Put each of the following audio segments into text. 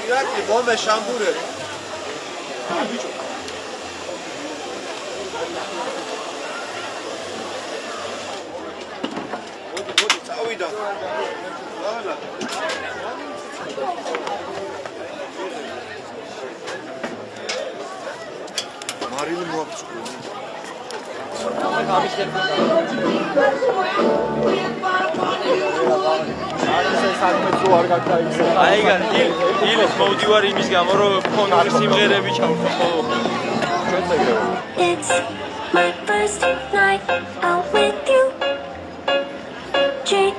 ირაკი მომე შამბურები. მოდი, წავიდა. ლალა. მარილი მოაწყო. დილის მოვდივარ იმის გამო, რომ ფონური სიმღერები ჩავხო ხოლმე. It's my first night out with you. Treat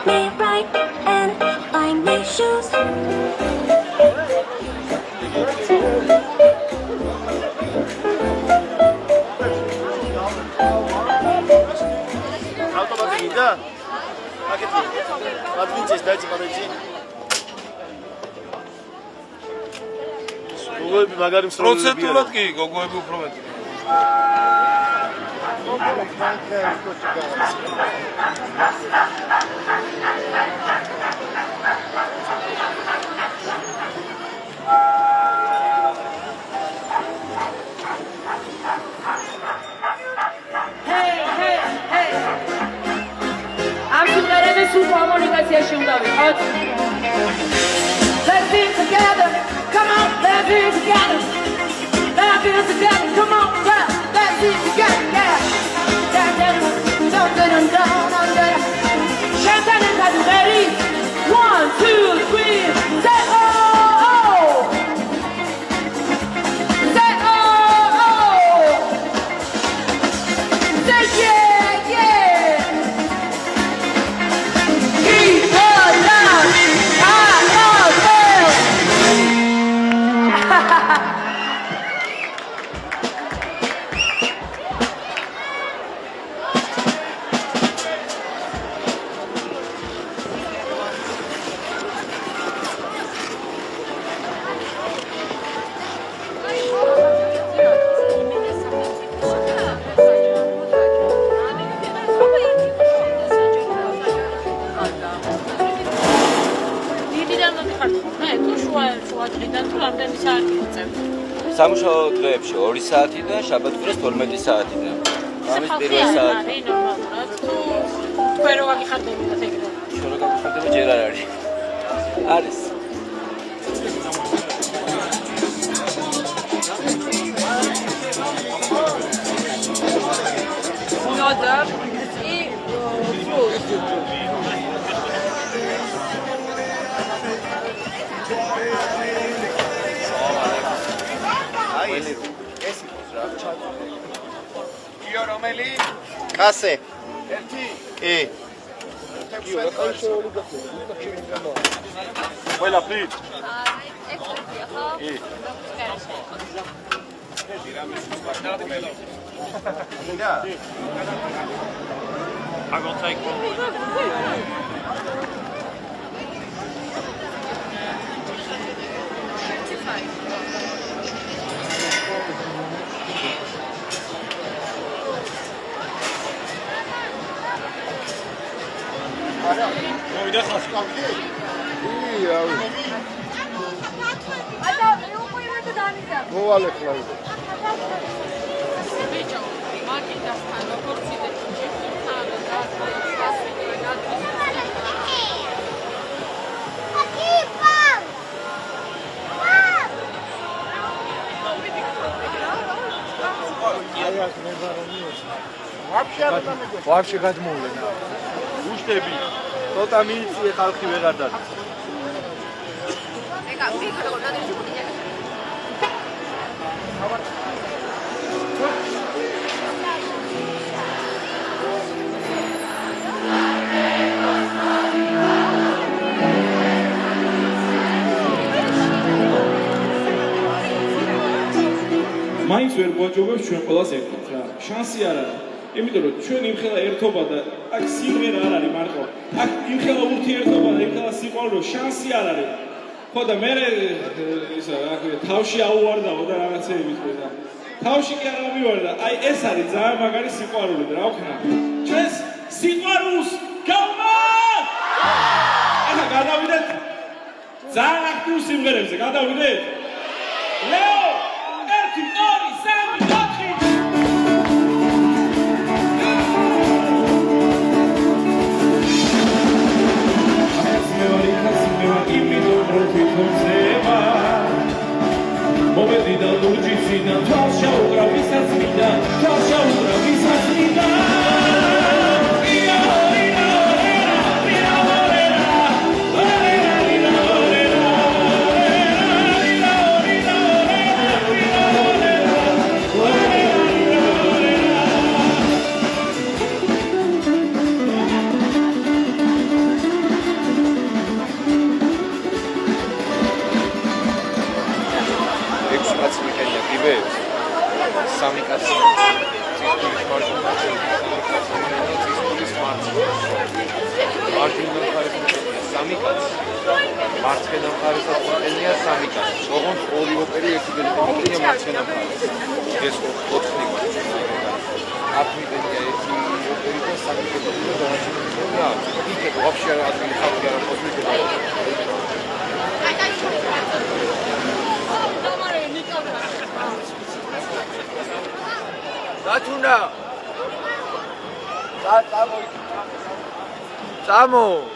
me right and buy me shoes. და აკეთე. ადმინცეს დაიწყებდი. გოგოები მაგარი მსროლები. პროცენტულად კი, გოგოები უფრო მეტი. Communication უნდა ვიყოთ. Let's be together. Come on, let's be together. Let's be together. Come on, yeah. Let's be together. Yeah. Champagne and ready. 1, 2, 3. Say oh oh. Say oh oh. Say yeah yeah. Keep on love. I love you. სამუშაო დღეებში 2 საათიდან, შაბათ-კვირას 12 საათიდან. ამის პირველ საათი. ნორმალურად. თქვენ რო გაგიხარდებოდათ ეგრე. შენ რო გაგიხარდება ჯერ არ არის. არის. ნოდა и фрукт. ეს იყოს რა ჩატო. იო რომელი? კასე. 1. კი. ყველა ფრით. ექსპერტია ხო? კი. I will take one. მოვიდა ხალხი. კი, რავი. ადა, უყურეთ დამიდა. მოვალე ხლავი. ბიჭო, მაგიდასთან როგორც იდეთ, თან ვაფშე გადმოვლენ. უშტები. ცოტა მიიწიე ხალხი ვეღარ დადის. ეკა, მიკრო დადის. მაინც ვერ გვაჯობებს ჩვენ ყველას ერთად რა. შანსი არ არის. იმიტომ რომ ჩვენ იმხელა ერთობა და აქ სიმღერა არ არის მარტო. აქ იმხელა ურთიერთობა და იმხელა სიყვარული შანსი არ არის. ხო და მე ისა რა ქვია თავში აუვარდაო და რაღაცეებით ხო და თავში კი არ ამივარდა. აი ეს არის ძალიან მაგარი სიყვარული და რა ვქნა. ჩვენს სიყვარულს გავმა! ახლა გადავიდეთ ძალიან აქტიურ სიმღერებზე გადავიდეთ. ლეო 1 2 3 4 მომედი და ლურჯიცი და თვალს შაუღრა ვისაც მინდა თვალს შაუღრა ვისაც მინდა სამი კაცი ცისკრის მარჯვენა ცისკრის მარჯვენა მხარეს სამი კაცი მარცხენა მხარესაც მოყენია სამი კაცი ოღონდ ორი ოპერი ერთი ბილიკია მარცხენა მხარეს ეს 4 აფრიკენია ერთი ოპერი და სამი ბილიკია და იქეთ ვაფშე არ ადგილი ხალხი არ მოსმენდა Datuna! Samo!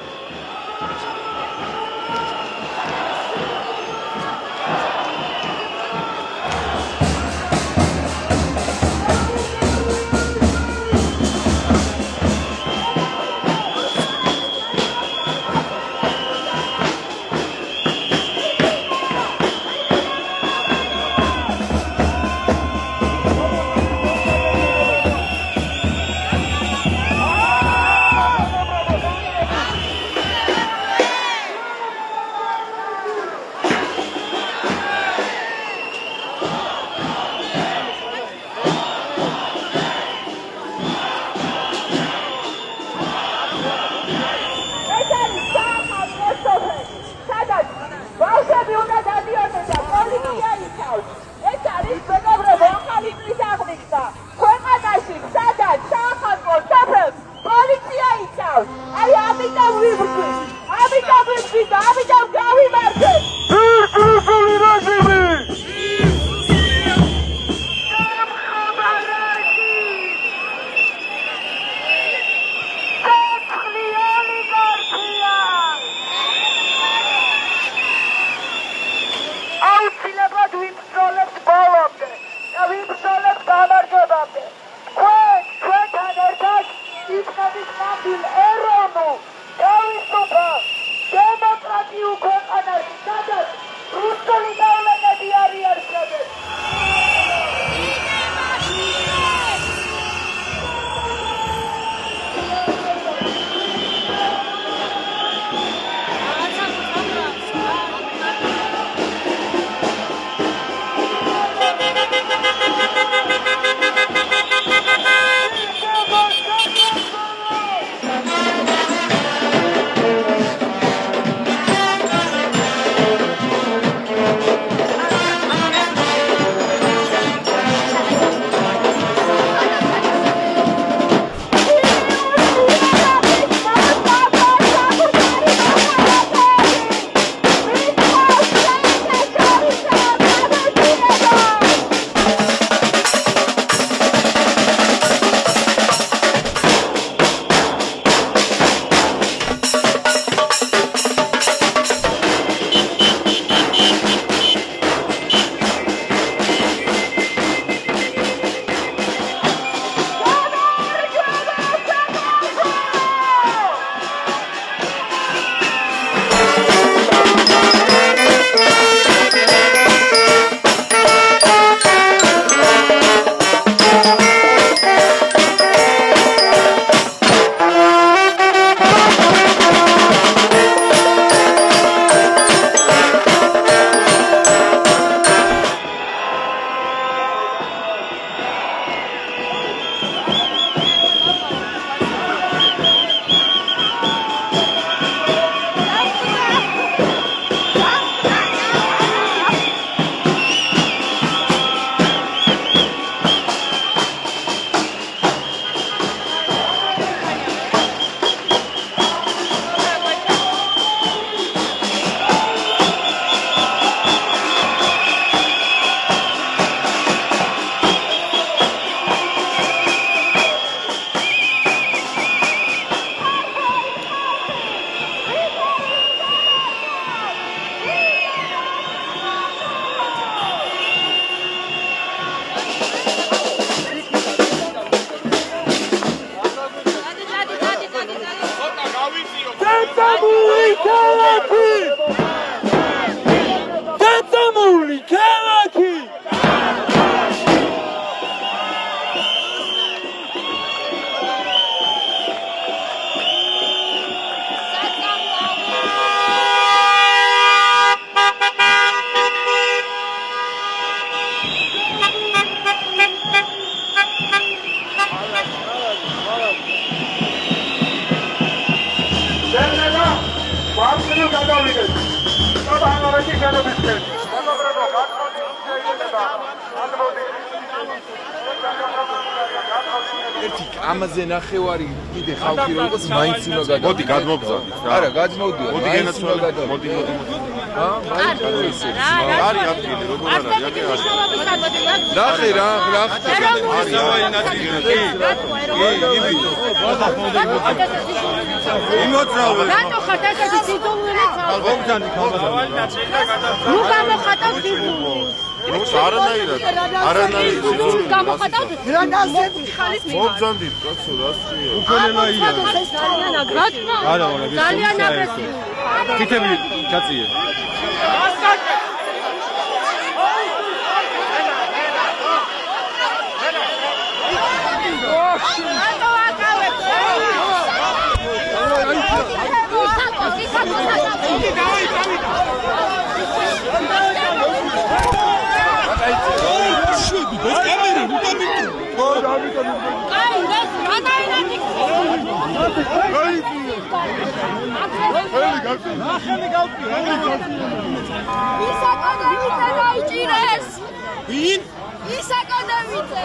აუცილებლად ვიმსროლებთ ბოლომდე და ვიმსროლებთ ერთი კამაზე ნახევარი კიდე ხალხი რო იყოს მაინც უნდა გადავიდეთ. მოდი გადმობზადით რა. არა, გადმოვდიოთ. მოდი გენაცვალეთ. მოდი. არის ადგილი, როგორ არ არის? ნახე რა. არის ადგილი. იმოძრავე. რატო ხარ ესეთი სიძულვილი ხარ? მომძანი ხალხი. ნუ გამოხატავ სიძულვილს. არანაირად სიძულვილი. გამოხატავ რანასები ხალის მივა. მომძანდით, კაცო, რასწია. უქონელაია. ძალიან აგრესიული. თითები ჩაწიე. რატო აკავებ? ის აკადემიცე დაიჭირეს. ვინ? ის აკადემიცე.